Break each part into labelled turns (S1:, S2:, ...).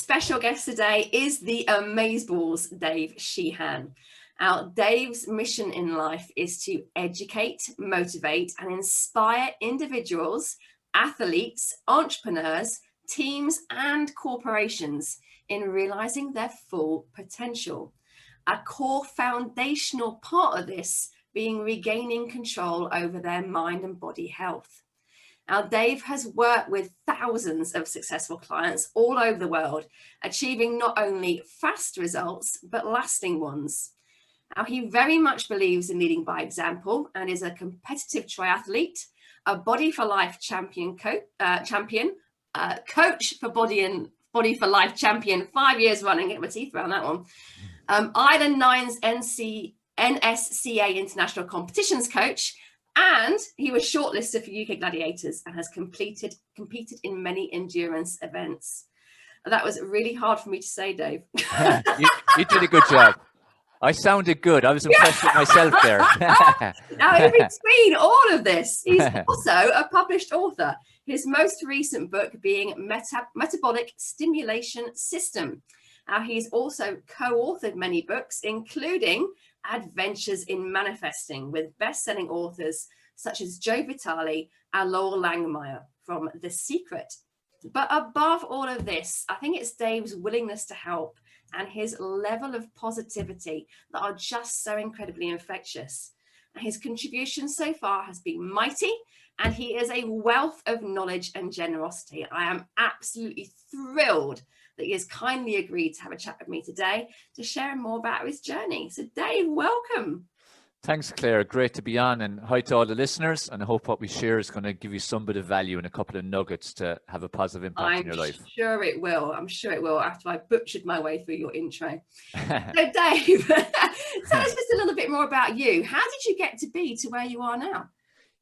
S1: special guest today is the amazeballs, Dave Sheahan. Now, Dave's mission in life is to educate, motivate, and inspire individuals, athletes, entrepreneurs, teams, and corporations in realizing their full potential. A core foundational part of this being regaining control over their mind and body health. Now, Dave has worked with thousands of successful clients all over the world, achieving not only fast results, but lasting ones. Now, he very much believes in leading by example and is a competitive triathlete, a Body for Life champion, coach for Body for Life champion, 5 years running, get my teeth around that one. Ireland 9's NSCA International Competitions Coach, and he was shortlisted for UK Gladiators and has competed in many endurance events. That was really hard for me to say, Dave.
S2: You did a good job. I sounded good. I was impressed with myself there.
S1: Now, in between all of this, he's also a published author. His most recent book being Metabolic Stimulation System. Now, he's also co-authored many books, including Adventures in Manifesting, with best-selling authors such as Joe Vitale and Lorel Langemeier from The Secret. But above all of this, I think it's Dave's willingness to help and his level of positivity that are just so incredibly infectious. And his contribution so far has been mighty, and he is a wealth of knowledge and generosity. I am absolutely thrilled that he has kindly agreed to have a chat with me today to share more about his journey. So Dave, welcome.
S2: Thanks, Claire. Great to be on, and hi to all the listeners. And I hope what we share is going to give you some bit of value and a couple of nuggets to have a positive impact in your life.
S1: I'm sure it will. I'm sure it will after I butchered my way through your intro. So Dave, tell us just a little bit more about you. How did you get to be to where you are now?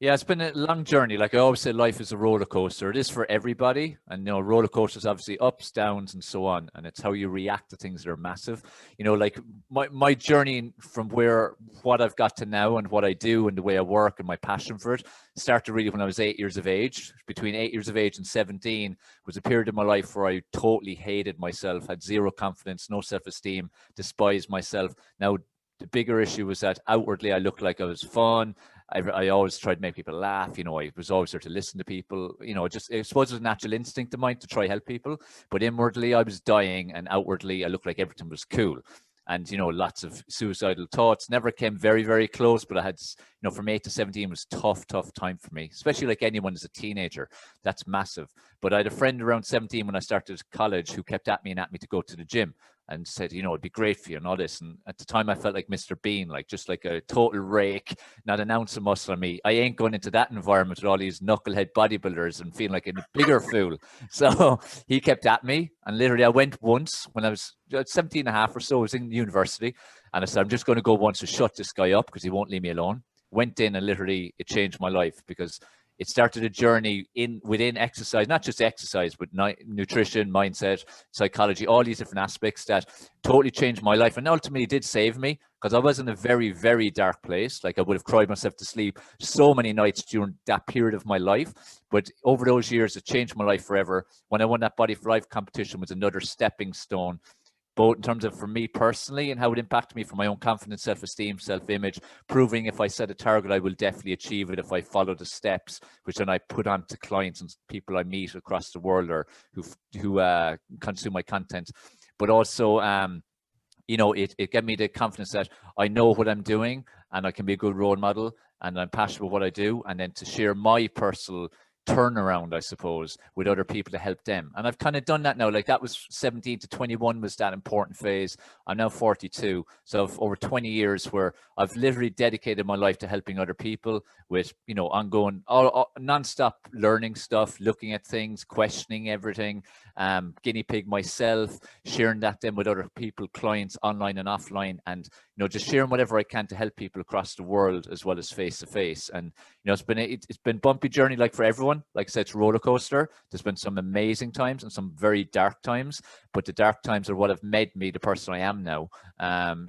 S2: Yeah, it's been a long journey. Like I always say, life is a roller coaster. It is for everybody. And, roller coasters, obviously ups, downs, and so on. And it's how you react to things that are massive. Like my journey from what I've got to now and what I do and the way I work and my passion for it started really when I was 8 years of age. Between 8 years of age and 17 was a period of my life where I totally hated myself, had zero confidence, no self-esteem, despised myself. Now, the bigger issue was that outwardly I looked like I was fun. I always tried to make people laugh. I was always there to listen to people. I suppose it was a natural instinct of mine to try help people. But inwardly I was dying, and outwardly I looked like everything was cool. And, lots of suicidal thoughts. Never came very, very close, but I had, from 8 to 17 was tough time for me, especially like anyone as a teenager. That's massive. But I had a friend around 17 when I started college who kept at me to go to the gym and said, it'd be great for you and all this. And at the time I felt like Mr. Bean, just like a total rake, not an ounce of muscle on me. I ain't going into that environment with all these knucklehead bodybuilders and feeling like a bigger fool. So he kept at me, and literally I went once when I was 17 and a half or so. I was in university, and I said, I'm just going to go once to shut this guy up because he won't leave me alone. Went in, and literally it changed my life, because it started a journey within exercise, not just exercise, but nutrition, mindset, psychology, all these different aspects that totally changed my life, and ultimately did save me, because I was in a very, very dark place. Like I would have cried myself to sleep so many nights during that period of my life. But over those years, it changed my life forever. When I won that Body for Life competition, was another stepping stone, both in terms of for me personally and how it impacted me for my own confidence, self-esteem, self-image, proving if I set a target, I will definitely achieve it if I follow the steps, which then I put on to clients and people I meet across the world or who consume my content. But also, it gave me the confidence that I know what I'm doing and I can be a good role model and I'm passionate about what I do, and then to share my personal turnaround, I suppose, with other people to help them. And I've kind of done that now. Like that was 17 to 21 was that important phase. I'm now 42. So I've over 20 years where I've literally dedicated my life to helping other people with, ongoing, non-stop learning stuff, looking at things, questioning everything, guinea pig myself, sharing that then with other people, clients online and offline, and, just sharing whatever I can to help people across the world as well as face to face. And, it's been bumpy journey, like for everyone. Like I said, it's a roller coaster. There's been some amazing times and some very dark times, but the dark times are what have made me the person I am now,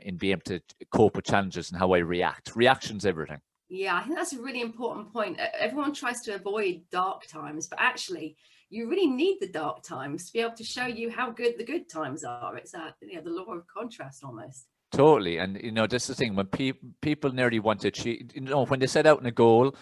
S2: in being able to cope with challenges and how I react. Reaction's everything.
S1: Yeah, I think that's a really important point. Everyone tries to avoid dark times, but actually you really need the dark times to be able to show you how good the good times are. It's the law of contrast almost.
S2: Totally. And, you know, that's the thing. When people nearly want to achieve, you know, when they set out in a goal,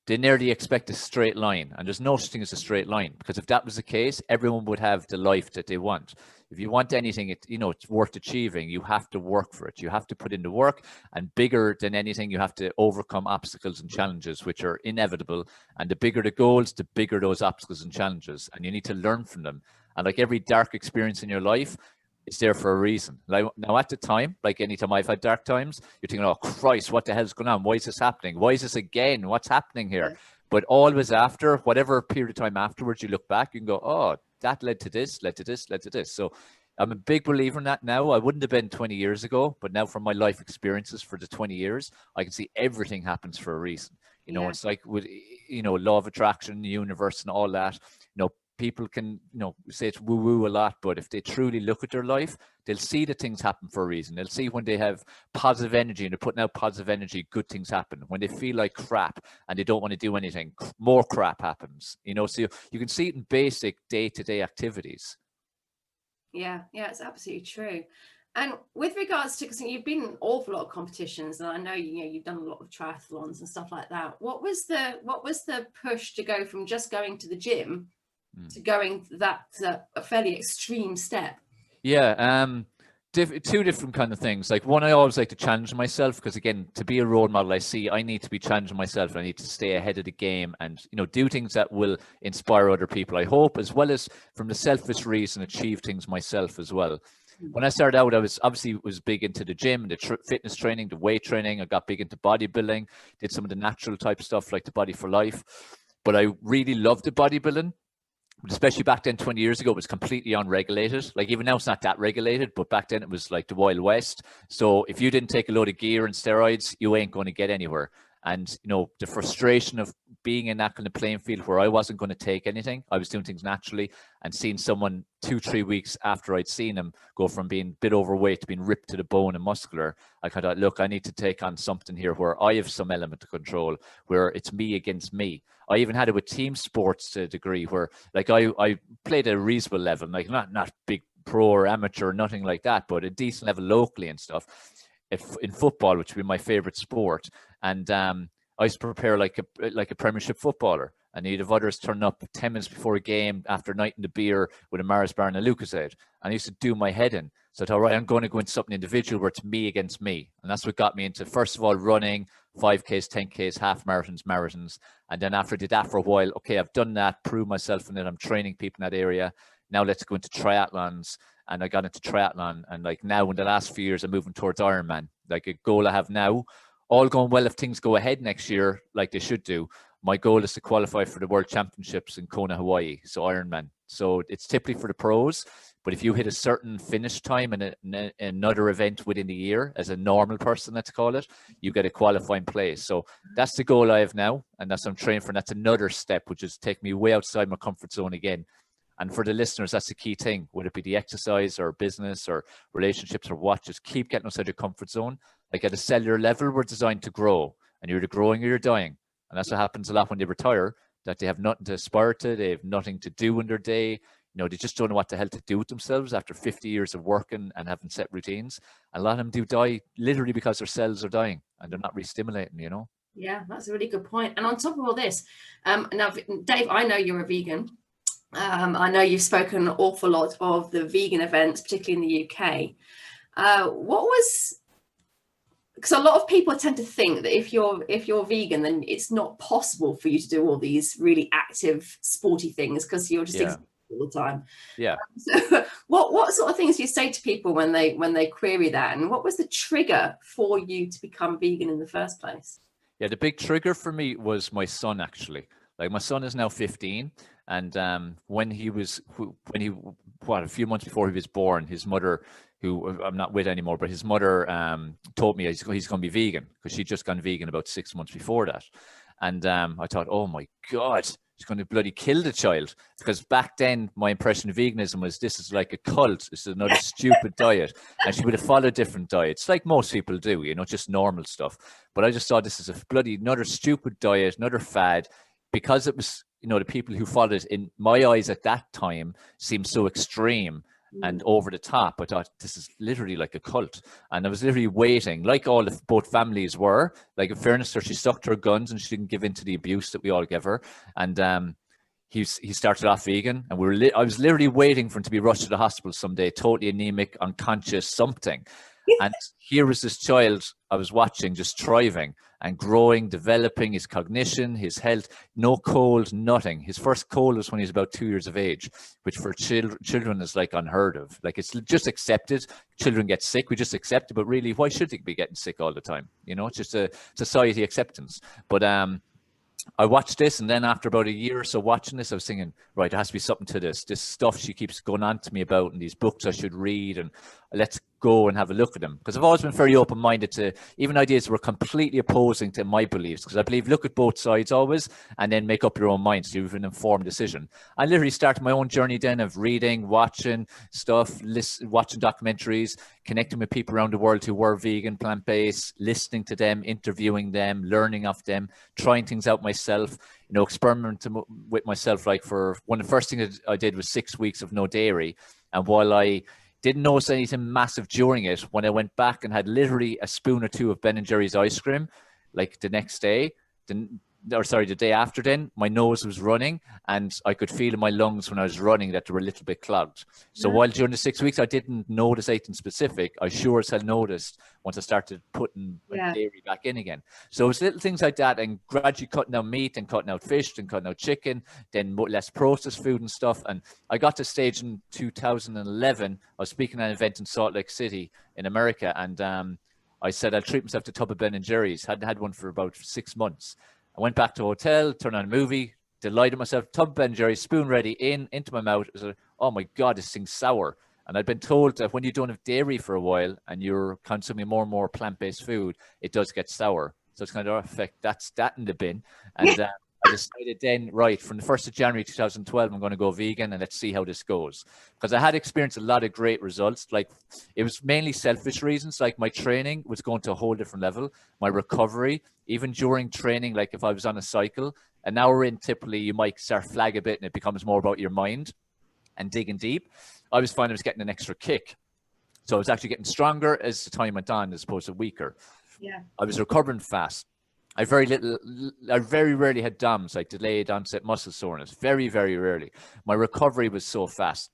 S2: they nearly expect a straight line. And there's no such thing as a straight line, because if that was the case, everyone would have the life that they want. If you want anything, it's worth achieving, you have to work for it. You have to put in the work, and bigger than anything, you have to overcome obstacles and challenges, which are inevitable. And the bigger the goals, the bigger those obstacles and challenges, and you need to learn from them. And like every dark experience in your life, it's there for a reason. Like now at the time, like anytime I've had dark times, you're thinking, oh Christ, what the hell's going on? Why is this happening? Why is this again? What's happening here?
S1: Yeah.
S2: But always after, whatever period of time afterwards, you look back, you can go, oh, that led to this, led to this, led to this. So I'm a big believer in that now. I wouldn't have been 20 years ago, but now from my life experiences for the 20 years, I can see everything happens for a reason. You know, it's like with, law of attraction, the universe and all that, people can, say it's woo-woo a lot, but if they truly look at their life, they'll see that things happen for a reason. They'll see when they have positive energy and they're putting out positive energy, good things happen. When they feel like crap and they don't want to do anything, more crap happens. So you can see it in basic day-to-day activities.
S1: Yeah, it's absolutely true. And with regards to, because you've been in an awful lot of competitions, and I know you've done a lot of triathlons and stuff like that. What was the push to go from just going to the gym to going that a fairly extreme step?
S2: Yeah, two different kind of things. Like one, I always like to challenge myself, because again, to be a role model, I need to be challenging myself. I need to stay ahead of the game and do things that will inspire other people, I hope, as well as from the selfish reason achieve things myself as well. When I started out, I was big into the gym, the fitness training, the weight training. I got big into bodybuilding, did some of the natural type stuff like the Body for Life. But I really loved the bodybuilding, especially back then 20 years ago. It was completely unregulated. Like even now it's not that regulated, but back then it was like the Wild West. So if you didn't take a load of gear and steroids, you ain't going to get anywhere. And the frustration of being in that kind of playing field where I wasn't going to take anything, I was doing things naturally, and seeing someone 2-3 weeks after I'd seen him go from being a bit overweight to being ripped to the bone and muscular, I kind of thought, look, I need to take on something here where I have some element of control, where it's me against me. I even had it with team sports to a degree where, like, I played at a reasonable level, like not big pro or amateur, nothing like that, but a decent level locally and stuff. In football, which would be my favorite sport, and I used to prepare like a Premiership footballer, and you'd have others turn up 10 minutes before a game after a night in the beer with a Mars bar and a Lucozade, and I used to do my head in. So I thought, right, I'm going to go into something individual where it's me against me, and that's what got me into, first of all, running 5Ks, 10Ks, half marathons, and then after I did that for a while, okay, I've done that, proved myself in it, I'm training people in that area. Now let's go into triathlons. And I got into triathlon, and like now in the last few years, I'm moving towards Ironman. Like a goal I have now, all going well if things go ahead next year, like they should do. My goal is to qualify for the World Championships in Kona, Hawaii, so Ironman. So it's typically for the pros, but if you hit a certain finish time in another event within the year, as a normal person, let's call it, you get a qualifying place. So that's the goal I have now, and that's what I'm training for. And that's another step, which is take me way outside my comfort zone again. And for the listeners, that's the key thing, whether it be the exercise or business or relationships or what, just keep getting outside your comfort zone. Like at a cellular level, we're designed to grow, and you're either growing or you're dying. And that's what happens a lot when they retire, that they have nothing to aspire to. They have nothing to do in their day. They just don't know what the hell to do with themselves after 50 years of working and having set routines. And a lot of them do die literally because their cells are dying and they're not re-stimulating,
S1: Yeah, that's a really good point. And on top of all this, now, Dave, I know you're a vegan. I know you've spoken an awful lot of the vegan events, particularly in the UK. Because a lot of people tend to think that if you're vegan, then it's not possible for you to do all these really active, sporty things because you're just exhausted all the time.
S2: Yeah.
S1: So what sort of things do you say to people when they query that? And what was the trigger for you to become vegan in the first place?
S2: Yeah, the big trigger for me was my son, actually. Like my son is now 15. And when a few months before he was born, his mother, who I'm not with anymore, but his mother told me he's going to be vegan, because she'd just gone vegan about 6 months before that. And I thought, oh my God, she's going to bloody kill the child. Because back then, my impression of veganism was this is like a cult. This is another stupid diet. And she would have followed different diets, like most people do, you know, just normal stuff. But I just saw this as a bloody another stupid diet, another fad, because it was, you know, the people who followed it, in my eyes at that time, seemed so extreme and over the top. I thought, this is literally like a cult. And I was literally waiting, like all of both families were. Like, in fairness to her, she stuck to her guns and she didn't give in to the abuse that we all give her. And he started off vegan, and I was literally waiting for him to be rushed to the hospital someday, totally anemic, unconscious, something. And here was this child I was watching just thriving and growing, developing his cognition, his health, no cold, nothing. His first cold was when he was about 2 years of age, which for children is like unheard of. Like, it's just accepted. Children get sick, we just accept it. But really, why should they be getting sick all the time? You know, it's just a society acceptance. But I watched this, and then after about a year or so watching this, I was thinking, right, there has to be something to this. This stuff she keeps going on to me about, and these books I should read, and let's go and have a look at them. Because I've always been very open-minded to even ideas that were completely opposing to my beliefs. Because I believe look at both sides always, and then make up your own mind so you have an informed decision. I literally started my own journey then of reading, watching stuff, watching documentaries, connecting with people around the world who were vegan, plant-based, listening to them, interviewing them, learning off them, trying things out myself, you know, experimenting with myself. Like, for one of the first things I did was 6 weeks of no dairy. And while I didn't notice anything massive during it, when I went back and had literally a spoon or two of Ben and Jerry's ice cream, like the next day, the day after, then my nose was running, and I could feel in my lungs when I was running that they were a little bit clogged. So while during the 6 weeks I didn't notice anything specific, I sure as hell noticed once I started putting dairy back in again. So it's little things like that, and gradually cutting out meat and cutting out fish and cutting out chicken, then less processed food and stuff. And I got to a stage in 2011, I was speaking at an event in Salt Lake City in America, and I said I'll treat myself to a tub of Ben and Jerry's. Hadn't had one for about 6 months. I went back to a hotel, turned on a movie, delighted myself, tub of Ben and Jerry's, spoon ready, into my mouth. It was like, oh my God, this thing's sour. And I'd been told that when you don't have dairy for a while and you're consuming more and more plant-based food, it does get sour. So it's kind of effect, that's that in the bin. And I decided then, right, from the 1st of January 2012, I'm going to go vegan, and let's see how this goes. Because I had experienced a lot of great results. Like, it was mainly selfish reasons. Like, my training was going to a whole different level. My recovery, even during training, like if I was on a cycle, an hour in, typically you might start flag a bit and it becomes more about your mind and digging deep. I was finding I was getting an extra kick. So I was actually getting stronger as the time went on as opposed to weaker.
S1: Yeah.
S2: I was recovering fast. I very rarely had DOMS, like delayed onset muscle soreness. Very, very rarely. My recovery was so fast,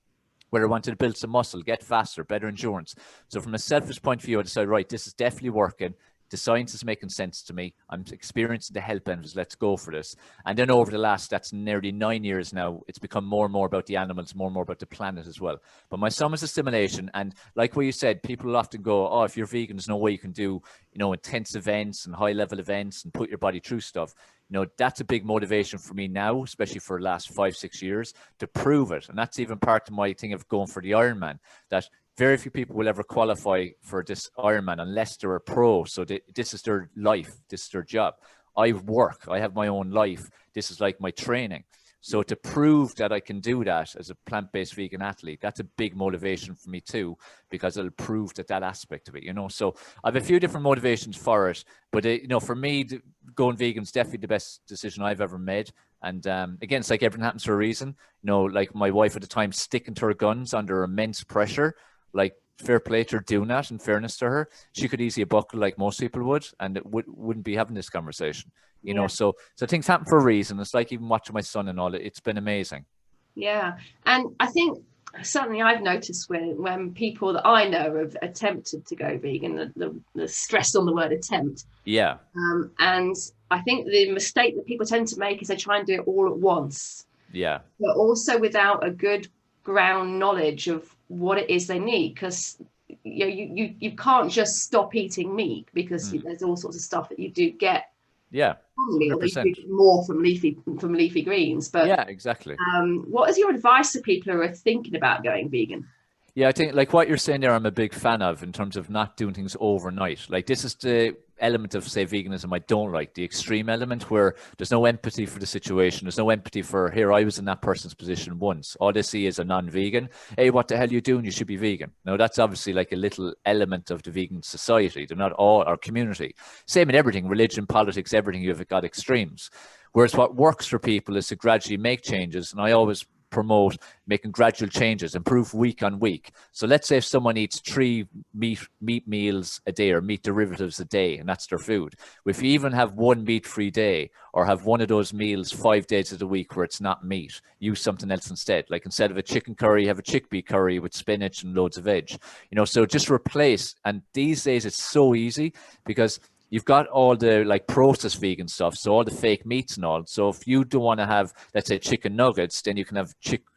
S2: where I wanted to build some muscle, get faster, better endurance. So from a selfish point of view, I decided, right, this is definitely working. The science is making sense to me. I'm experiencing the health benefits. Let's go for this. And then over the last, that's nearly 9 years now, it's become more and more about the animals, more and more about the planet as well. But my son was a stimulation. And like what you said, people often go, oh, if you're vegan, there's no way you can do, you know, intense events and high level events and put your body through stuff. You know, that's a big motivation for me now, especially for the last 5-6 years, to prove it. And that's even part of my thing of going for the Ironman, that very few people will ever qualify for this Ironman unless they're a pro. So this is their life. This is their job. I work. I have my own life. This is like my training. So to prove that I can do that as a plant-based vegan athlete, that's a big motivation for me too, because it'll prove that aspect of it, you know. So I have a few different motivations for it. But, you know, for me, going vegan is definitely the best decision I've ever made. And again, it's like everything happens for a reason. You know, like my wife at the time sticking to her guns under immense pressure. Like, fair play to her doing that, in fairness to her. She could easily buckle like most people would, and it wouldn't be having this conversation, you know. So things happen for a reason. It's like even watching my son and all, it's been amazing.
S1: Yeah. And I think something I've noticed when people that I know have attempted to go vegan, the stress on the word attempt.
S2: Yeah.
S1: And I think the mistake that people tend to make is they try and do it all at once.
S2: Yeah.
S1: But also without a good ground knowledge of what it is they need, because you can't just stop eating meat, because there's all sorts of stuff that you do get. Yeah, although you do get more from leafy greens. But
S2: yeah, exactly.
S1: What is your advice to people who are thinking about going vegan?
S2: Yeah, I think like what you're saying there, I'm a big fan of in terms of not doing things overnight. Like this is the element of, say, veganism I don't like, the extreme element where there's no empathy for the situation. There's no empathy for, here, I was in that person's position once. All they see is a non-vegan. Hey, what the hell are you doing? You should be vegan. Now, that's obviously like a little element of the vegan society. They're not all our community. Same in everything, religion, politics, everything, you've got extremes. Whereas what works for people is to gradually make changes. And I always promote making gradual changes, improve week on week. So let's say if someone eats 3 meat meals a day or meat derivatives a day, and that's their food. If you even have 1 meat-free day or have one of those meals 5 days of the week where it's not meat, use something else instead. Like instead of a chicken curry, have a chickpea curry with spinach and loads of veg. You know, so just replace. And these days it's so easy because you've got all the like processed vegan stuff, so all the fake meats and all. So if you don't want to have, let's say, chicken nuggets, then you can have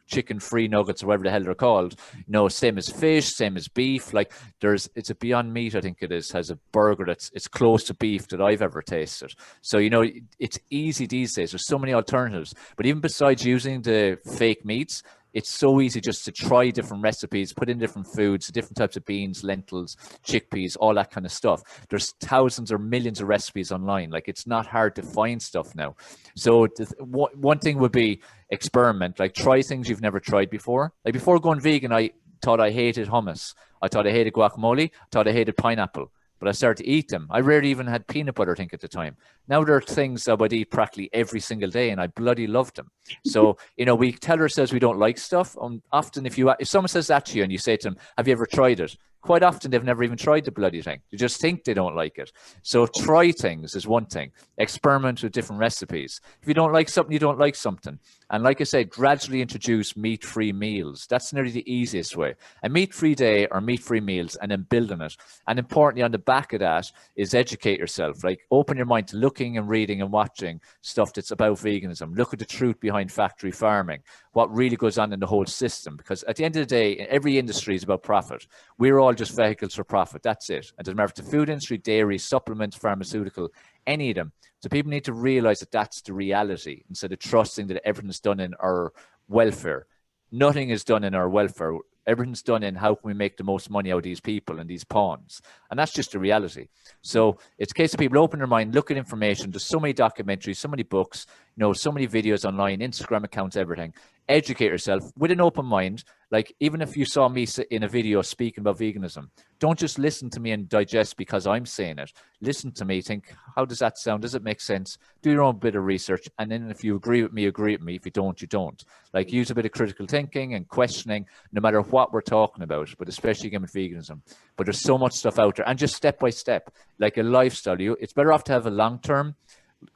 S2: chicken-free nuggets or whatever the hell they're called. You know, same as fish, same as beef. Like it's a Beyond Meat, I think it is, has a burger it's close to beef that I've ever tasted. So, you know, it's easy these days. There's so many alternatives. But even besides using the fake meats, it's so easy just to try different recipes, put in different foods, different types of beans, lentils, chickpeas, all that kind of stuff. There's thousands or millions of recipes online. Like it's not hard to find stuff now. So one thing would be experiment, like try things you've never tried before. Like before going vegan, I thought I hated hummus. I thought I hated guacamole. I thought I hated pineapple. But I started to eat them. I rarely even had peanut butter, I think, at the time. Now there are things I would eat practically every single day, and I bloody loved them. So, you know, we tell ourselves we don't like stuff. Often if someone says that to you and you say to them, have you ever tried it? Quite often they've never even tried the bloody thing. You just think they don't like it. So try things is one thing. Experiment with different recipes. If you don't like something, you don't like something. And like I said, gradually introduce meat-free meals. That's nearly the easiest way. A meat-free day or meat-free meals, and then build on it. And importantly, on the back of that is educate yourself. Like open your mind to looking and reading and watching stuff that's about veganism. Look at the truth behind factory farming, what really goes on in the whole system. Because at the end of the day, every industry is about profit. We're all just vehicles for profit. That's it. It doesn't matter if it's the food industry, dairy, supplements, pharmaceutical, any of them. So people need to realize that that's the reality instead of trusting that everything's done in our welfare. Nothing is done in our welfare. Everything's done in how can we make the most money out of these people and these pawns. And that's just the reality. So it's a case of people open their mind, look at information. There's so many documentaries, so many books, you know, so many videos online, Instagram accounts, everything. Educate yourself with an open mind. Like even if you saw me in a video speaking about veganism, don't just listen to me and digest because I'm saying it. Listen to me, think, how does that sound? Does it make sense? Do your own bit of research. And then if you agree with me, agree with me. If you don't, you don't. Like use a bit of critical thinking and questioning, no matter what we're talking about, but especially again with veganism. But there's so much stuff out there, and just step by step, like a lifestyle. It's better off to have a long-term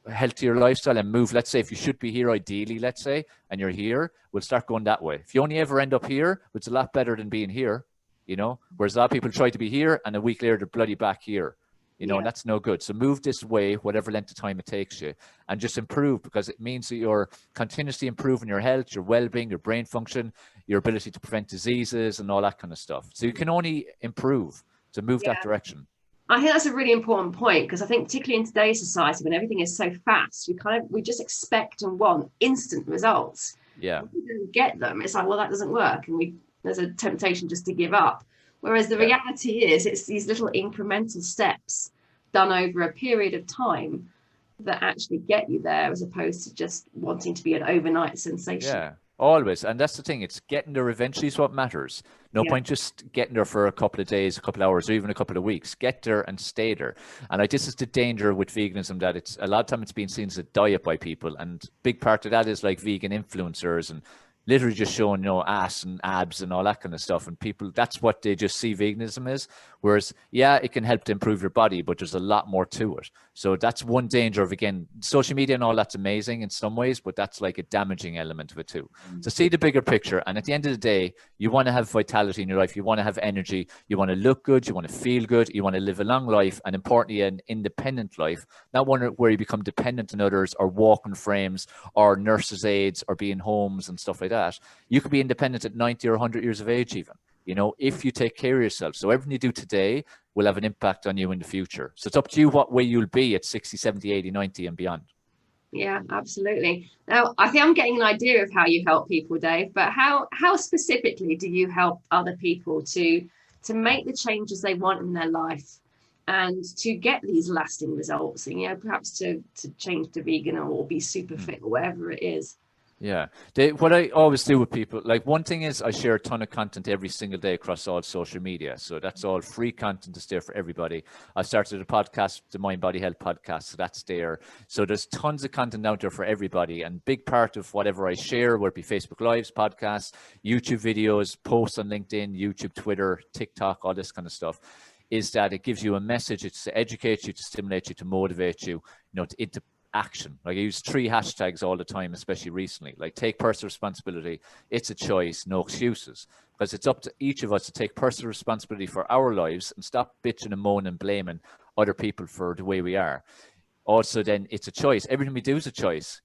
S2: healthier lifestyle and move. Let's say if you should be here ideally, let's say, and you're here, we'll start going that way. If you only ever end up here, it's a lot better than being here, you know, whereas a lot of people try to be here and a week later they're bloody back here, you know, and that's no good. So move this way, whatever length of time it takes you, and just improve, because it means that you're continuously improving your health, your well-being, your brain function, your ability to prevent diseases and all that kind of stuff. So you can only improve to move that direction.
S1: I think that's a really important point, because I think particularly in today's society, when everything is so fast, we just expect and want instant results.
S2: Yeah.
S1: If we don't get them, it's like, well, that doesn't work, and there's a temptation just to give up. Whereas the reality is, it's these little incremental steps done over a period of time that actually get you there, as opposed to just wanting to be an overnight sensation.
S2: Yeah. Always. And that's the thing. It's getting there eventually is what matters. No point just getting there for a couple of days, a couple of hours, or even a couple of weeks. Get there and stay there. And this is the danger with veganism, that it's a lot of time it's been seen as a diet by people. And big part of that is like vegan influencers and literally just showing, you know, ass and abs and all that kind of stuff. And people, that's what they just see veganism as. Whereas, yeah, it can help to improve your body, but there's a lot more to it. So that's one danger of, again, social media and all that's amazing in some ways, but that's like a damaging element of it too. So see the bigger picture. And at the end of the day, you want to have vitality in your life. You want to have energy. You want to look good. You want to feel good. You want to live a long life, and importantly, an independent life, not one where you become dependent on others or walking frames or nurses' aides or be in homes and stuff like that. You could be independent at 90 or 100 years of age even, you know, if you take care of yourself. So everything you do today will have an impact on you in the future. So it's up to you what way you'll be at 60, 70, 80, 90 and beyond.
S1: Yeah, absolutely. Now, I think I'm getting an idea of how you help people, Dave, but how specifically do you help other people to make the changes they want in their life and to get these lasting results? And, perhaps to change to vegan or be super fit or whatever it is.
S2: Yeah. What I always do with people, like one thing is I share a ton of content every single day across all social media. So that's all free content that's there for everybody. I started a podcast, the Mind Body Health podcast. So that's there. So there's tons of content out there for everybody. And big part of whatever I share, whether it be Facebook Lives, podcasts, YouTube videos, posts on LinkedIn, YouTube, Twitter, TikTok, all this kind of stuff, is that it gives you a message. It's to educate you, to stimulate you, to motivate you, into action. Like I use 3 hashtags all the time, especially recently, like take personal responsibility, it's a choice, no excuses, because it's up to each of us to take personal responsibility for our lives and stop bitching and moaning and blaming other people for the way we are. Also, then it's a choice. Everything we do is a choice.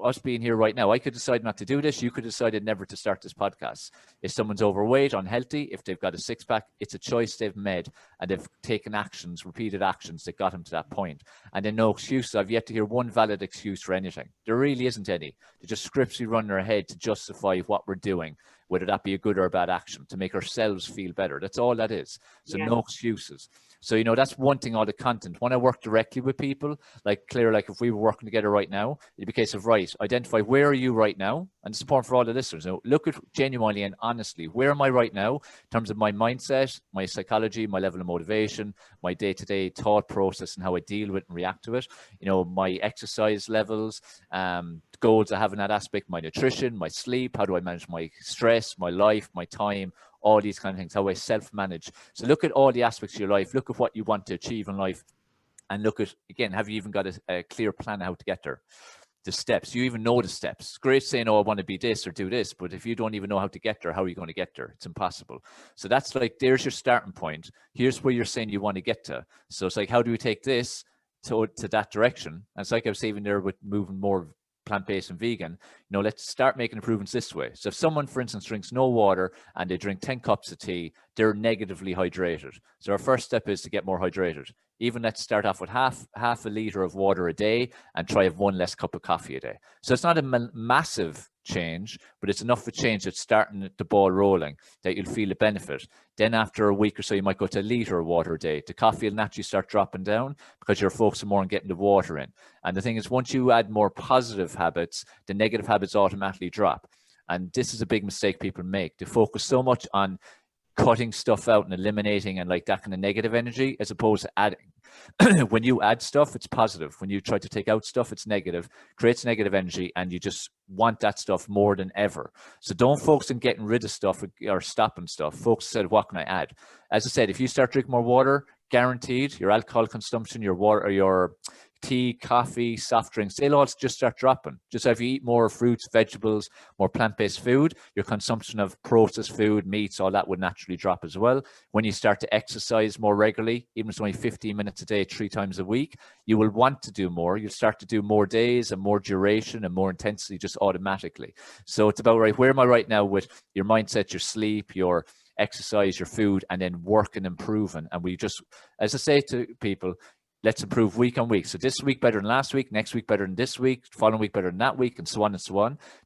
S2: Us being here right now, I could decide not to do this. You could decide never to start this podcast. If someone's overweight, unhealthy, if they've got a 6-pack, it's a choice they've made, and they've taken actions, repeated actions that got them to that point. And then no excuses. I've yet to hear one valid excuse for anything. There really isn't any. They're just scripts we run in our head to justify what we're doing, whether that be a good or a bad action, to make ourselves feel better. That's all that is. So no excuses. So, that's one thing, all the content. When I work directly with people, like Claire, like if we were working together right now, it'd be a case of, right, identify where are you right now? And it's important for all the listeners. Look at genuinely and honestly, where am I right now in terms of my mindset, my psychology, my level of motivation, my day-to-day thought process and how I deal with and react to it, my exercise levels, goals I have in that aspect, my nutrition, my sleep, how do I manage my stress, my life, my time, all these kind of things, how I self-manage. So look at all the aspects of your life, look at what you want to achieve in life, and look at, again, have you even got a clear plan how to get there? The steps, you even know the steps. It's great saying, oh, I want to be this or do this, but if you don't even know how to get there, how are you going to get there? It's impossible. So that's like, there's your starting point. Here's where you're saying you want to get to. So it's like, how do we take this to that direction? And it's like I was saying there with moving more plant-based and vegan, let's start making improvements this way. So if someone, for instance, drinks no water and they drink 10 cups of tea, they're negatively hydrated. So our first step is to get more hydrated. Even let's start off with half a liter of water a day and try have 1 less cup of coffee a day. So it's not a massive change, but it's enough of a change that's starting the ball rolling that you'll feel the benefit. Then after a week or so, you might go to a liter of water a day. The coffee will naturally start dropping down because you're focusing more on getting the water in. And the thing is, once you add more positive habits, the negative habits automatically drop. And this is a big mistake people make. They focus so much on cutting stuff out and eliminating and like that kind of negative energy as opposed to adding. When you add stuff, it's positive. When you try to take out stuff, it's negative, creates negative energy, and you just want that stuff more than ever. So don't focus on getting rid of stuff or stopping stuff. Focus on what can I add? As I said, if you start drinking more water, guaranteed your alcohol consumption, your water, or your tea, coffee, soft drinks, they'll all just start dropping. Just if you eat more fruits, vegetables, more plant-based food, your consumption of processed food, meats, all that would naturally drop as well. When you start to exercise more regularly, even if it's only 15 minutes a day, 3 times a week, you will want to do more. You'll start to do more days and more duration and more intensity just automatically. So it's about, right, where am I right now with your mindset, your sleep, your exercise, your food, and then work and improving. And we just, as I say to people, let's improve week on week. So this week better than last week, next week better than this week, following week better than that week, and so on,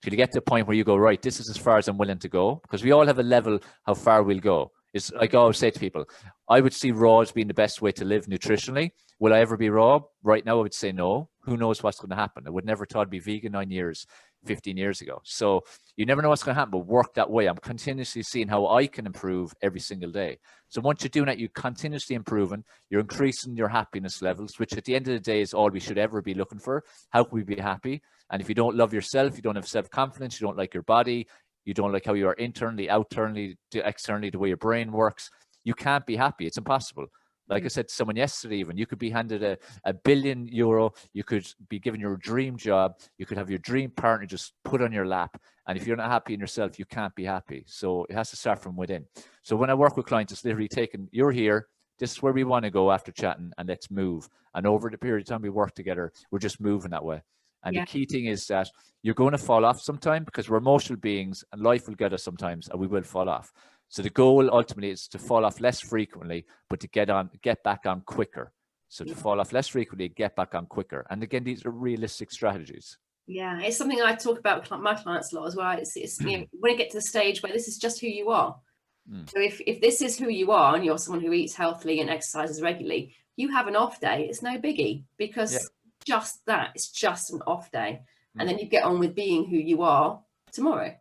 S2: till you get to a point where you go, right, this is as far as I'm willing to go, because we all have a level how far we'll go. It's like I always say to people, I would see raw as being the best way to live nutritionally. Will I ever be raw? Right now, I would say no. Who knows what's going to happen? I would never thought I'd be vegan 15 years ago. So you never know what's going to happen, but work that way. I'm continuously seeing how I can improve every single day. So once you're doing that, you're continuously improving, you're increasing your happiness levels, which at the end of the day is all we should ever be looking for. How can we be happy? And if you don't love yourself, you don't have self-confidence, you don't like your body, you don't like how you are internally, externally, the way your brain works, you can't be happy. It's impossible. Like I said to someone yesterday, even, you could be handed a €1 billion. You could be given your dream job. You could have your dream partner just put on your lap. And if you're not happy in yourself, you can't be happy. So it has to start from within. So when I work with clients, it's literally taking, you're here, this is where we want to go after chatting, and let's move. And over the period of time we work together, we're just moving that way. And the key thing is that you're going to fall off sometime, because we're emotional beings and life will get us sometimes and we will fall off. So the goal ultimately is to fall off less frequently, but to get back on quicker. So to fall off less frequently, get back on quicker. And again, these are realistic strategies.
S1: Yeah, it's something I talk about with my clients a lot as well. It's you know, when you get to the stage where this is just who you are. So if this is who you are and you're someone who eats healthily and exercises regularly, you have an off day, it's no biggie, because just that, it's just an off day. And then you get on with being who you are tomorrow.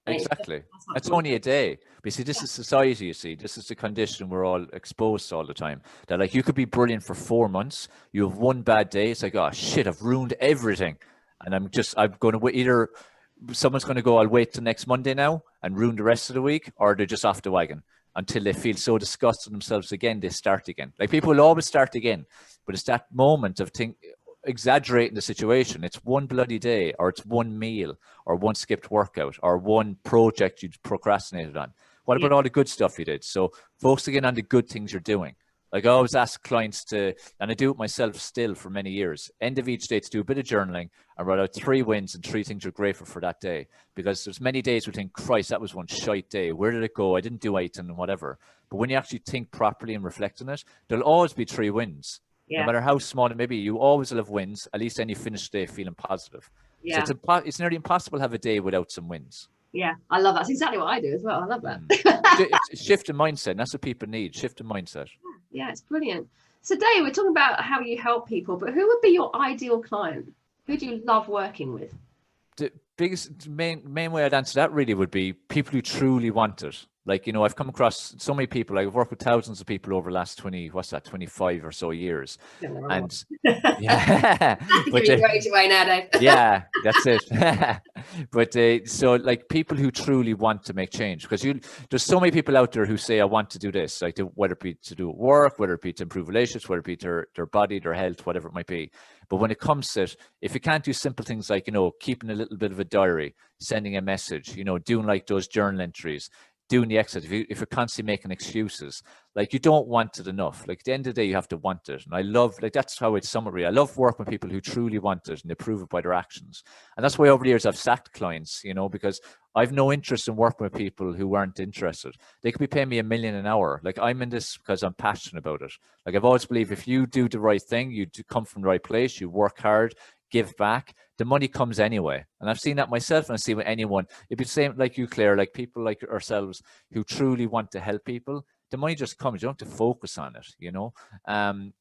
S1: And
S2: Exactly. It's only a day. But see, this is society, you see. This is the condition we're all exposed to all the time. That like you could be brilliant for 4 months. You have one bad day. It's like, oh shit, I've ruined everything. And I'm going to either someone's going to go, I'll wait till next Monday now and ruin the rest of the week, or they're just off the wagon until they feel so disgusted themselves again, they start again. Like people will always start again, but it's that moment of exaggerating the situation. It's one bloody day, or it's one meal, or one skipped workout, or one project you procrastinated on. What about all the good stuff you did? So focusing on the good things you're doing. Like I always ask clients to, and I do it myself still for many years, end of each day to do a bit of journaling and write out 3 wins and 3 things you're grateful for that day. Because there's many days we think, Christ, that was one shite day. Where did it go? I didn't do anything and whatever. But when you actually think properly and reflect on it, there'll always be 3 wins. No matter how small it may be, you always will have wins. At least then you finish the day feeling positive. So it's nearly impossible to have a day without some wins.
S1: Yeah, I love that. That's exactly what I do as well. I love that.
S2: It's shift in mindset. And that's what people need. Shift in mindset.
S1: Yeah, it's brilliant. So Dave, we're talking about how you help people, but who would be your ideal client? Who do you love working with?
S2: The biggest main way I'd answer that really would be people who truly want it. Like, you know, I've come across so many people. I've worked with thousands of people over the last 25 or so years. And yeah,
S1: but, give your age away now, Dave.
S2: Yeah, that's it. But so like people who truly want to make change, because there's so many people out there who say, I want to do this, like whether it be to do work, whether it be to improve relationships, whether it be their body, their health, whatever it might be. But when it comes to it, if you can't do simple things like, you know, keeping a little bit of a diary, sending a message, you know, doing like those journal entries, doing the exercise, if you're constantly making excuses, like you don't want it enough. Like at the end of the day, you have to want it. And I love, like, that's how it's summary. I love working with people who truly want it and they prove it by their actions. And that's why over the years I've sacked clients, you know, because I've no interest in working with people who aren't interested. They could be paying me $1 million an hour. Like I'm in this because I'm passionate about it. Like I've always believed if you do the right thing, you come from the right place, you work hard, give back, the money comes anyway. And I've seen that myself, and I see with anyone. It'd be the same like you, Claire, like people like ourselves who truly want to help people. The money just comes. You don't have to focus on it, you know.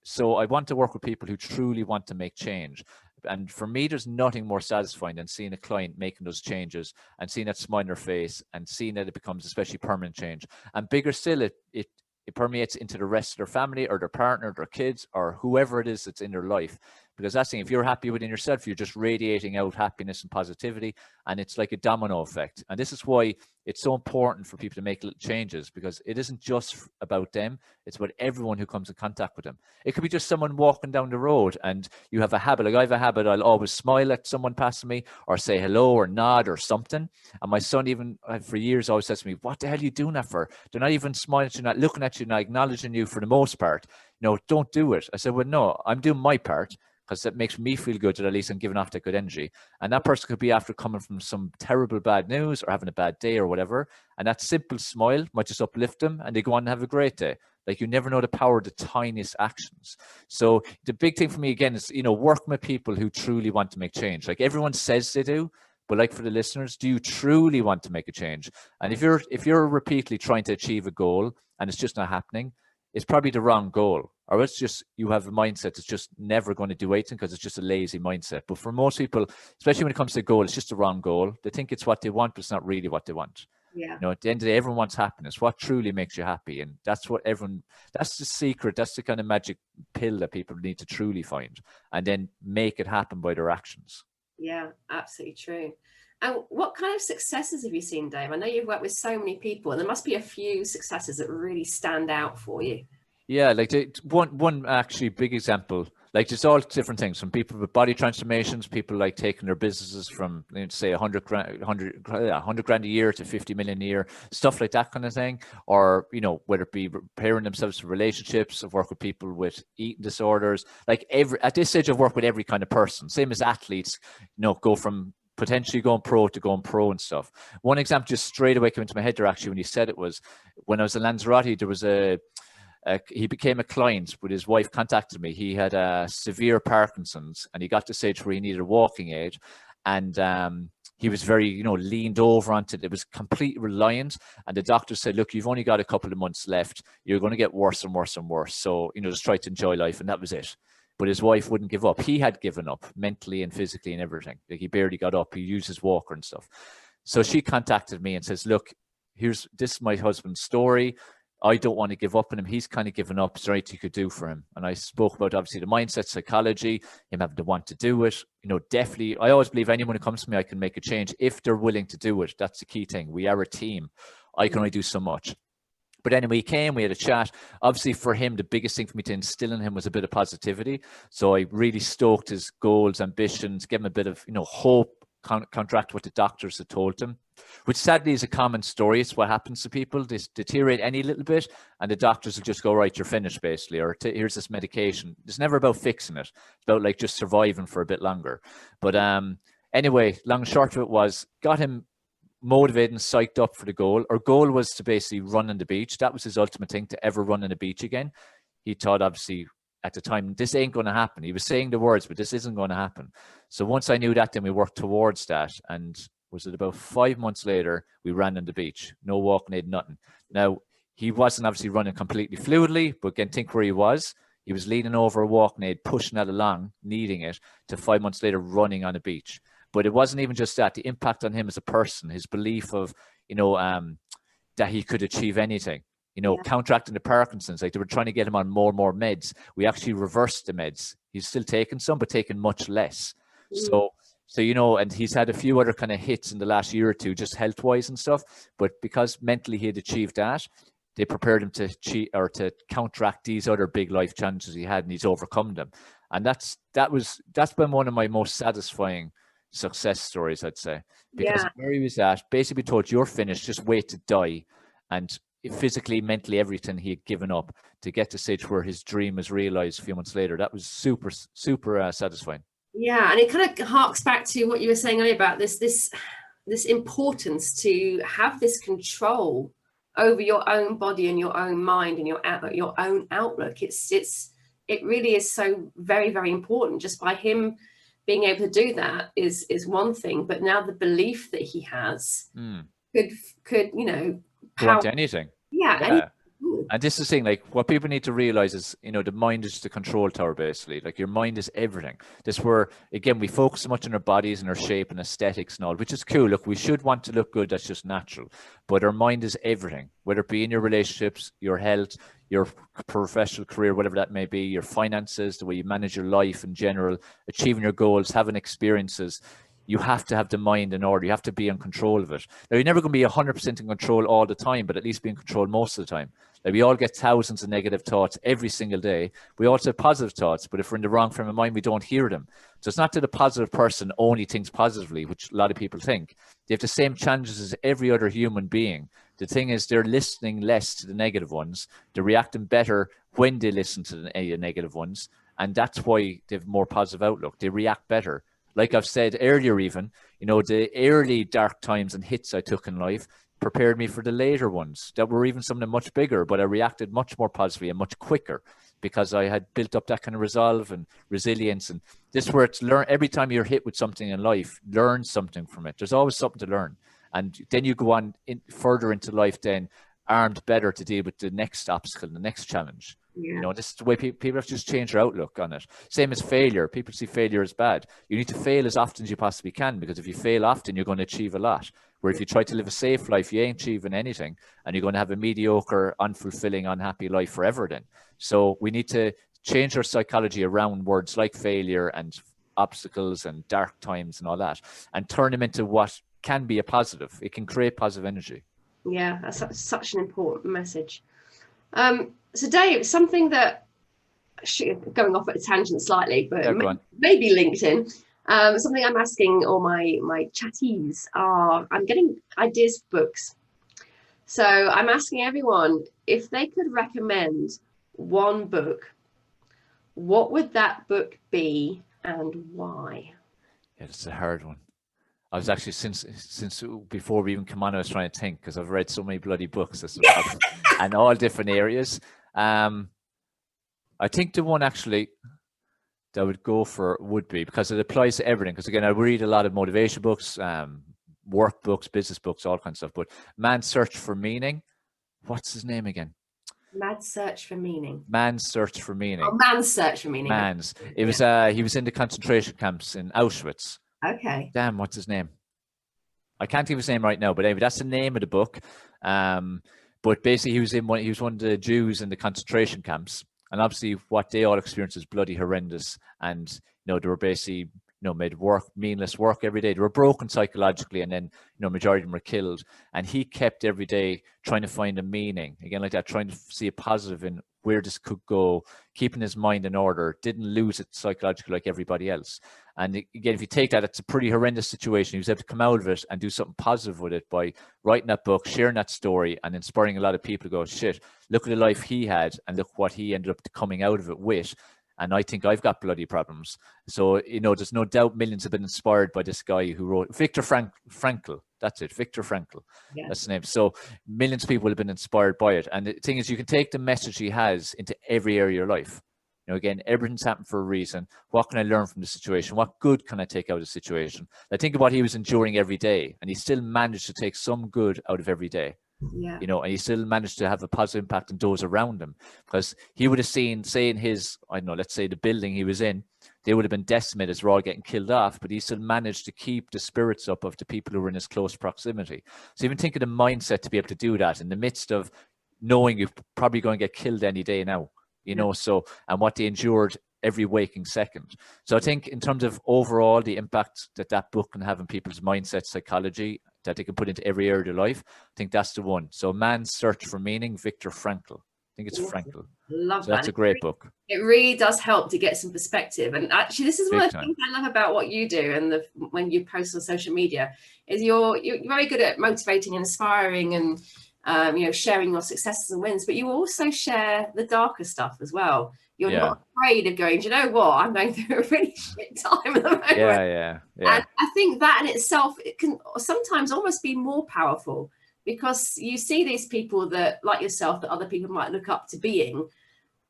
S2: So I want to work with people who truly want to make change. And for me, there's nothing more satisfying than seeing a client making those changes and seeing that smile on their face and seeing that it becomes especially permanent change. And bigger still, it permeates into the rest of their family or their partner, their kids, or whoever it is that's in their life. Because that's the thing, if you're happy within yourself, you're just radiating out happiness and positivity, and it's like a domino effect. And this is why it's so important for people to make little changes, because it isn't just about them, it's about everyone who comes in contact with them. It could be just someone walking down the road and you have a habit, like I have a habit, I'll always smile at someone passing me or say hello or nod or something. And my son even for years always says to me, what the hell are you doing that for? They're not even smiling at you, not looking at you, not acknowledging you for the most part. No, don't do it. I said, well, no, I'm doing my part, because that makes me feel good that at least I'm giving off that good energy. And that person could be after coming from some terrible bad news or having a bad day or whatever. And that simple smile might just uplift them and they go on and have a great day. Like you never know the power of the tiniest actions. So the big thing for me again is, you know, working with people who truly want to make change. Like everyone says they do, but like for the listeners, do you truly want to make a change? And if you're repeatedly trying to achieve a goal and it's just not happening, it's probably the wrong goal. Or it's just you have a mindset that's just never going to do anything because it's just a lazy mindset. But for most people, especially when it comes to a goal, it's just the wrong goal. They think it's what they want, but it's not really what they want.
S1: Yeah.
S2: You know, at the end of the day, everyone wants happiness. What truly makes you happy? And that's what that's the secret. That's the kind of magic pill that people need to truly find and then make it happen by their actions.
S1: Yeah, absolutely true. And what kind of successes have you seen, Dave? I know you've worked with so many people, and there must be a few successes that really stand out for you.
S2: Yeah, like one actually big example, like there's all different things from people with body transformations, people like taking their businesses from, say, 100 grand a year to 50 million a year, stuff like that kind of thing. Or, you know, whether it be repairing themselves to relationships, I've worked with people with eating disorders, like at this stage I've worked with every kind of person, same as athletes, you know, go from potentially going pro to going pro and stuff. One example just straight away came into my head there actually when you said it was when I was in Lanzarote, there was a he became a client, but his wife contacted me. He had severe Parkinson's, and he got to the stage where he needed a walking aid, and he was very, you know, leaned over onto it. It was completely reliant. And the doctor said, look, you've only got a couple of months left. You're going to get worse and worse and worse. So, you know, just try to enjoy life. And that was it. But his wife wouldn't give up. He had given up mentally and physically and everything. Like, he barely got up. He used his walker and stuff. So she contacted me and says, look, this is my husband's story. I don't want to give up on him. He's kind of given up. Is there anything you could do for him? And I spoke about, obviously, the mindset, psychology, him having to want to do it. You know, definitely, I always believe anyone who comes to me, I can make a change if they're willing to do it. That's the key thing. We are a team. I can only do so much. But anyway, he came, we had a chat. Obviously, for him, the biggest thing for me to instill in him was a bit of positivity. So I really stoked his goals, ambitions, gave him a bit of, you know, hope, counteract what the doctors had told him, which sadly is a common story. It's what happens to people. They deteriorate any little bit, and the doctors will just go, right, you're finished, basically, or here's this medication. It's never about fixing it. It's about, like, just surviving for a bit longer. But anyway, long and short of it was, got him motivated and psyched up for the goal. Our goal was to basically run on the beach. That was his ultimate thing, to ever run on the beach again. He thought, obviously, at the time, this ain't going to happen. He was saying the words, but this isn't going to happen. So once I knew that, then we worked towards that. And was it about 5 months later, we ran on the beach. No walking aid, nothing. Now, he wasn't obviously running completely fluidly, but again, think where he was. He was leaning over a walking aid, pushing that along, needing it, to 5 months later running on a beach. But it wasn't even just that. The impact on him as a person, his belief of, you know, that he could achieve anything. You know, counteracting the Parkinson's, like, they were trying to get him on more and more meds. We actually reversed the meds. He's still taking some, but taking much less. So, you know, and he's had a few other kind of hits in the last year or two, just health-wise and stuff. But because mentally he had achieved that, they prepared him to to counteract these other big life challenges he had, and he's overcome them. And that's been one of my most satisfying success stories, I'd say, because where he was at, basically told, you're finished, just wait to die. And physically, mentally, everything he had given up to get to the stage where his dream was realized a few months later. That was super, super satisfying.
S1: Yeah, and it kind of harks back to what you were saying earlier about this importance to have this control over your own body and your own mind and your own outlook. It really is so very, very important. Just by him being able to do that is one thing, but now the belief that he has could, you know,
S2: go to anything.
S1: Yeah.
S2: And this is the thing, like, what people need to realize is, you know, the mind is the control tower, basically. Like, your mind is everything. This where, again, we focus so much on our bodies and our shape and aesthetics and all, which is cool. Look, we should want to look good. That's just natural. But our mind is everything, whether it be in your relationships, your health, your professional career, whatever that may be, your finances, the way you manage your life in general, achieving your goals, having experiences. You have to have the mind in order. You have to be in control of it. Now, you're never going to be 100% in control all the time, but at least be in control most of the time. Like, we all get thousands of negative thoughts every single day. We also have positive thoughts, but if we're in the wrong frame of mind, we don't hear them. So it's not that a positive person only thinks positively, which a lot of people think. They have the same challenges as every other human being. The thing is, they're listening less to the negative ones. They're reacting better when they listen to the negative ones. And that's why they have more positive outlook. They react better. Like I've said earlier, even, you know, the early dark times and hits I took in life prepared me for the later ones that were even some of them much bigger, but I reacted much more positively and much quicker because I had built up that kind of resolve and resilience. And this is where it's every time you're hit with something in life, learn something from it. There's always something to learn. And then you go on further into life then armed better to deal with the next obstacle, the next challenge. Yeah. You know, this is the way people have to just change their outlook on it. Same as failure. People see failure as bad. You need to fail as often as you possibly can, because if you fail often, you're going to achieve a lot. Where if you try to live a safe life, you ain't achieving anything, and you're going to have a mediocre, unfulfilling, unhappy life forever then. So we need to change our psychology around words like failure and obstacles and dark times and all that, and turn them into what can be a positive. It can create positive energy.
S1: Yeah, that's such an important message. So Dave, something that, going off at a tangent slightly, but maybe LinkedIn, something I'm asking all my chattees are, I'm getting ideas for books. So I'm asking everyone if they could recommend one book, what would that book be and why?
S2: Yeah, it's a hard one. I was actually, since before we even come on, I was trying to think, because I've read so many bloody books and all different areas. I think the one actually that I would go for would be, because it applies to everything. Because again, I read a lot of motivation books, work books, business books, all kinds of stuff. But Man's Search for Meaning. What's his name again?
S1: Man's Search for Meaning.
S2: Man's Search for Meaning.
S1: Oh, Man's Search for Meaning.
S2: Man's. It was he was in the concentration camps in Auschwitz.
S1: Okay.
S2: Damn, what's his name? I can't give his name right now, but anyway, that's the name of the book. But basically, he was one of the Jews in the concentration camps, and obviously, what they all experienced is bloody horrendous. And they were basically made meaningless work every day. They were broken psychologically, and then majority of them were killed. And he kept every day trying to find a meaning, again like that, trying to see a positive in where this could go, keeping his mind in order, didn't lose it psychologically like everybody else. And again, if you take that, it's a pretty horrendous situation. He was able to come out of it and do something positive with it by writing that book, sharing that story, and inspiring a lot of people to go, shit, look at the life he had and look what he ended up coming out of it with. And I think I've got bloody problems. So, there's no doubt millions have been inspired by this guy who wrote Viktor Frankl. That's it, Viktor Frankl. Yeah. That's the name. So millions of people have been inspired by it. And the thing is, you can take the message he has into every area of your life. Again, everything's happened for a reason. What can I learn from the situation? What good can I take out of the situation? I think about what he was enduring every day, and he still managed to take some good out of every day.
S1: Yeah.
S2: And he still managed to have a positive impact on those around him, because he would have seen, say in his, let's say the building he was in, they would have been decimated as we're all getting killed off, but he still managed to keep the spirits up of the people who were in his close proximity. So even think of the mindset to be able to do that in the midst of knowing you're probably going to get killed any day now, so, and what they endured every waking second. So I think in terms of overall the impact that book can have on people's mindset, psychology, that they can put into every area of their life, I think that's the one. So Man's Search for Meaning, Viktor Frankl. I think it's Frankl.
S1: Love
S2: so that's a great book.
S1: It really does help to get some perspective. And actually, this is one of the things I love about what you do, and when you post on social media, is you're very good at motivating and inspiring, and sharing your successes and wins, but you also share the darker stuff as well. You're not afraid of going, do you know what? I'm going through a really shit time at the moment.
S2: Yeah.
S1: And I think that in itself, it can sometimes almost be more powerful, because you see these people that, like yourself, that other people might look up to being.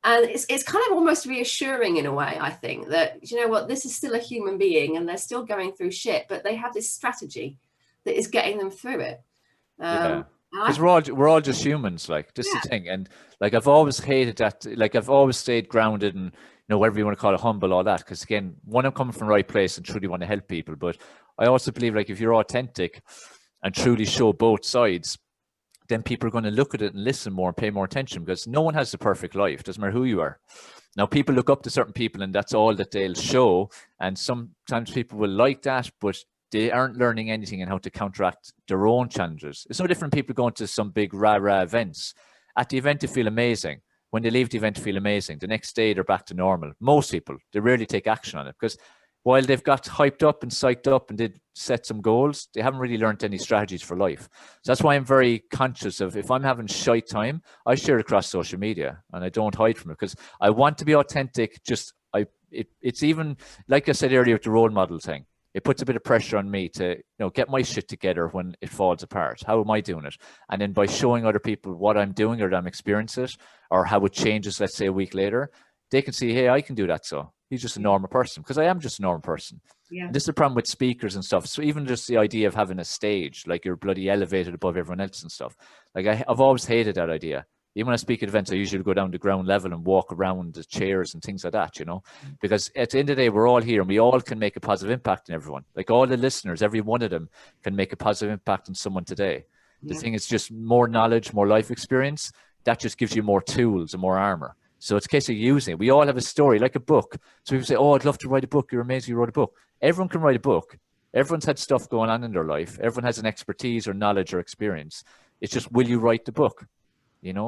S1: And it's kind of almost reassuring in a way, I think, that, you know what, this is still a human being and they're still going through shit, but they have this strategy that is getting them through it.
S2: Because we're all just humans, like, this is the thing. And like, I've always hated that, like, I've always stayed grounded and, whatever you want to call it, humble, all that. Because again, one, I'm coming from the right place and truly want to help people. But I also believe, like, if you're authentic and truly show both sides, then people are going to look at it and listen more and pay more attention, because no one has the perfect life. Doesn't matter who you are. Now, people look up to certain people and that's all that they'll show. And sometimes people will like that, but they aren't learning anything in how to counteract their own challenges. It's no different people going to some big rah-rah events. At the event, they feel amazing. When they leave the event, they feel amazing. The next day, they're back to normal. Most people, they rarely take action on it, because while they've got hyped up and psyched up and did set some goals, they haven't really learned any strategies for life. So that's why I'm very conscious of, if I'm having shite time, I share it across social media and I don't hide from it, because I want to be authentic. It's even, like I said earlier with the role model thing, it puts a bit of pressure on me to, get my shit together when it falls apart. How am I doing it? And then by showing other people what I'm doing or that I'm experiencing it, or how it changes, let's say a week later, they can see, hey, I can do that. So he's just a normal person, because I am just a normal person. Yeah. And this is the problem with speakers and stuff. So even just the idea of having a stage, like you're bloody elevated above everyone else and stuff. Like I've always hated that idea. Even when I speak at events, I usually go down to ground level and walk around the chairs and things like that, because at the end of the day, we're all here and we all can make a positive impact on everyone. Like all the listeners, every one of them can make a positive impact on someone today. The thing is just more knowledge, more life experience. That just gives you more tools and more armor. So it's a case of using it. We all have a story, like a book. So people say, oh, I'd love to write a book. You're amazing. You wrote a book. Everyone can write a book. Everyone's had stuff going on in their life. Everyone has an expertise or knowledge or experience. It's just, will you write the book?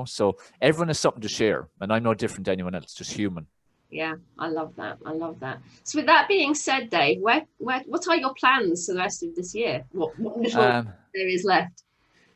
S2: So everyone has something to share, and I'm no different to anyone else, just human.
S1: Yeah, I love that. So with that being said, Dave, what are your plans for the rest of this year? What little there is left?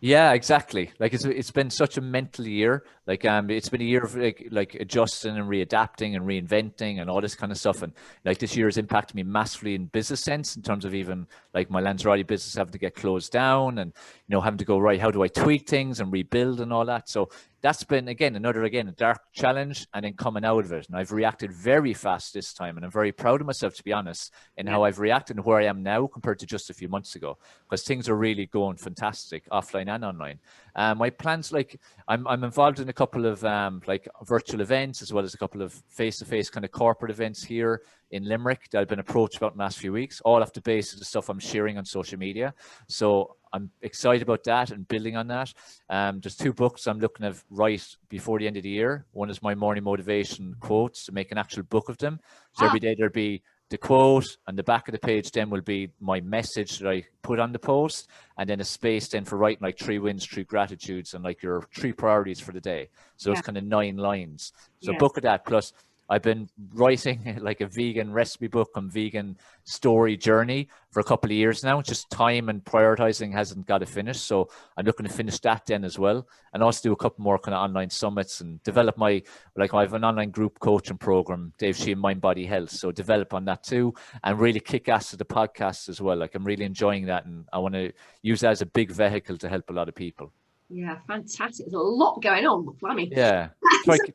S2: Yeah, exactly. Like it's been such a mental year. Like it's been a year of like adjusting and readapting and reinventing and all this kind of stuff. And like this year has impacted me massively in business sense, in terms of even like my Lanzarote business having to get closed down and having to go, right, how do I tweak things and rebuild and all that. So that's been, again, a dark challenge, and then coming out of it. And I've reacted very fast this time. And I'm very proud of myself, to be honest, in how I've reacted and where I am now compared to just a few months ago, because things are really going fantastic offline and online. My plans, like I'm involved in a couple of like virtual events, as well as a couple of face-to-face kind of corporate events here in Limerick that I've been approached about in the last few weeks, all off the basis of stuff I'm sharing on social media. So I'm excited about that and building on that. There's 2 books I'm looking to write before the end of the year. One is my morning motivation quotes, to make an actual book of them. So every day there'll be the quote, and the back of the page then will be my message that I put on the post, and then a space then for writing like 3 wins, 3 gratitudes, and like your 3 priorities for the day. So it's kind of 9 lines. So book of that. Plus I've been writing like a vegan recipe book on vegan story journey for a couple of years now. Just time and prioritizing hasn't got to finish. So I'm looking to finish that then as well. And also do a couple more kind of online summits and develop I have an online group coaching program, Dave Sheahan Mind Body Health. So develop on that too, and really kick ass to the podcast as well. Like I'm really enjoying that, and I want to use that as a big vehicle to help a lot of people.
S1: Yeah, fantastic. There's a lot going on. Blimey.
S2: Yeah,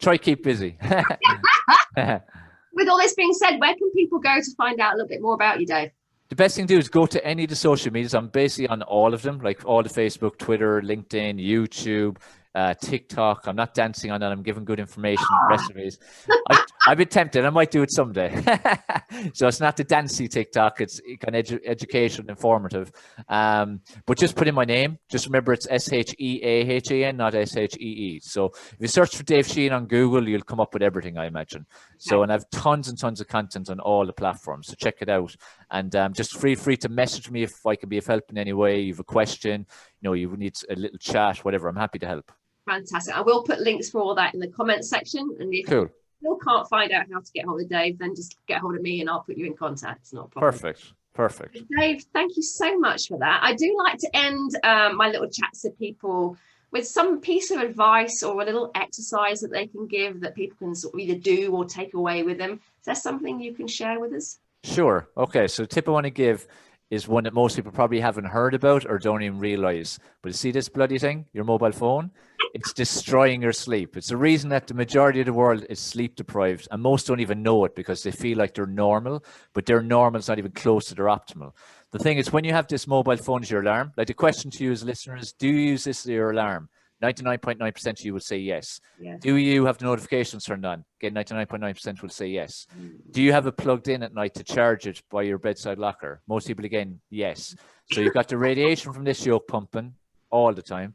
S2: try keep busy.
S1: With all this being said, where can people go to find out a little bit more about you, Dave?
S2: The best thing to do is go to any of the social medias. I'm basically on all of them, like all the Facebook, Twitter, LinkedIn, YouTube, TikTok. I'm not dancing on that. I'm giving good information, recipes. I've been tempted. I might do it someday. So it's not the dancey TikTok. It's kind of educational, informative. But just put in my name. Just remember it's SHEAHAN, not SHEE. So if you search for Dave Sheahan on Google, you'll come up with everything, I imagine. So, and I have tons and tons of content on all the platforms. So check it out. And just feel free to message me if I can be of help in any way. You have a question, you need a little chat, whatever. I'm happy to help.
S1: Fantastic. I will put links for all that in the comments section. And if you still can't find out how to get hold of Dave, then just get hold of me and I'll put you in contact. It's not a problem.
S2: Perfect.
S1: Dave, thank you so much for that. I do like to end my little chats to people with some piece of advice or a little exercise that they can give that people can sort of either do or take away with them. Is there something you can share with us?
S2: Sure. Okay. So the tip I want to give is one that most people probably haven't heard about or don't even realize. But you see this bloody thing, your mobile phone? It's destroying your sleep. It's the reason that the majority of the world is sleep deprived, and most don't even know it because they feel like they're normal, but their normal is not even close to their optimal. The thing is, when you have this mobile phone as your alarm, like the question to you as listeners, do you use this as your alarm? 99.9% of you will say yes. Do you have the notifications turned on? Again, 99.9% will say yes. Do you have it plugged in at night to charge it by your bedside locker? Most people, again, yes. So you've got the radiation from this yoke pumping all the time.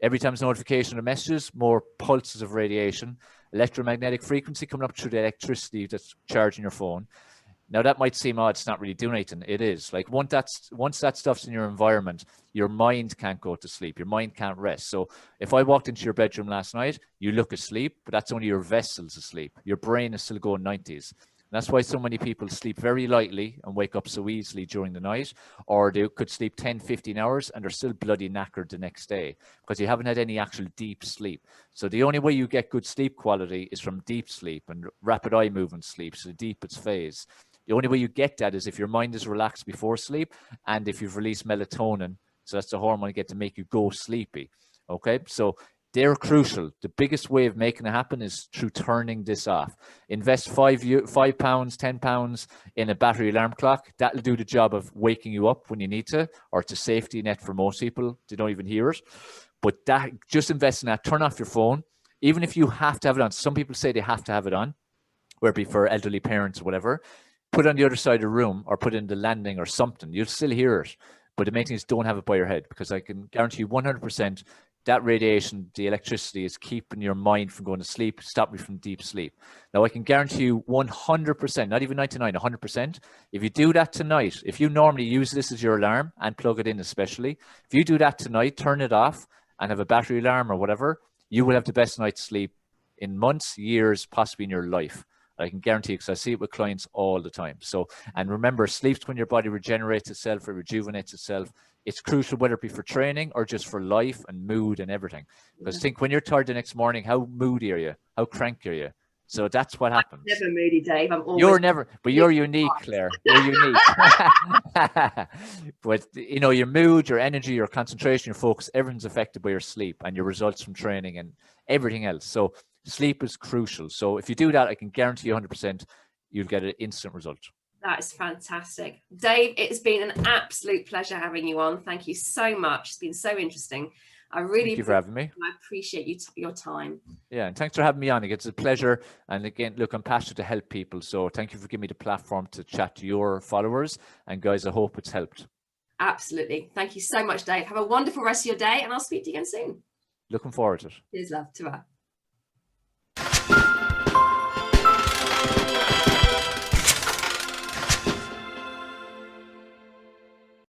S2: Every time there's a notification or messages, more pulses of radiation, electromagnetic frequency coming up through the electricity that's charging your phone. Now that might seem odd, it's not really doing anything. It is. Like once that stuff's in your environment, your mind can't go to sleep. Your mind can't rest. So if I walked into your bedroom last night, you look asleep, but that's only your vessels asleep. Your brain is still going 90s. And that's why so many people sleep very lightly and wake up so easily during the night, or they could sleep 10, 15 hours and they're still bloody knackered the next day because you haven't had any actual deep sleep. So the only way you get good sleep quality is from deep sleep and rapid eye movement sleep, so the deepest phase. The only way you get that is if your mind is relaxed before sleep and if you've released melatonin. So that's the hormone you get to make you go sleepy. Okay, so they're crucial. The biggest way of making it happen is through turning this off. Invest £5, £10 in a battery alarm clock. That'll do the job of waking you up when you need to, or it's a safety net for most people. They don't even hear it. But that, just invest in that. Turn off your phone. Even if you have to have it on. Some people say they have to have it on, whether it be for elderly parents or whatever. Put it on the other side of the room or put it in the landing or something. You'll still hear it. But the main thing is don't have it by your head, because I can guarantee you 100% that radiation, the electricity, is keeping your mind from going to sleep, stopping you from deep sleep. Now, I can guarantee you 100%, not even 99, 100%. If you do that tonight, if you normally use this as your alarm and plug it in especially, if you do that tonight, turn it off and have a battery alarm or whatever, you will have the best night's sleep in months, years, possibly in your life. I can guarantee you, because I see it with clients all the time. So, and remember, sleep's when your body regenerates itself, it rejuvenates itself. It's crucial, whether it be for training or just for life and mood and everything. Because think, when you're tired the next morning, how moody are you? How cranky are you? So that's what happens.
S1: I'm never moody, Dave. I'm always.
S2: You're never, but you're unique, Claire. You're unique. But you know, your mood, your energy, your concentration, your focus, everything's affected by your sleep and your results from training and everything else. So sleep is crucial. So if you do that, I can guarantee you 100% you'll get an instant result.
S1: That is fantastic. Dave, it's been an absolute pleasure having you on. Thank you so much. It's been so interesting. I really
S2: Thank you for having me.
S1: I appreciate your time.
S2: Yeah, and thanks for having me on. It's a pleasure. And again, look, I'm passionate to help people. So thank you for giving me the platform to chat to your followers. And guys, I hope it's helped.
S1: Absolutely. Thank you so much, Dave. Have a wonderful rest of your day, and I'll speak to you again soon.
S2: Looking forward to it.
S1: Cheers, love. Ta-ra.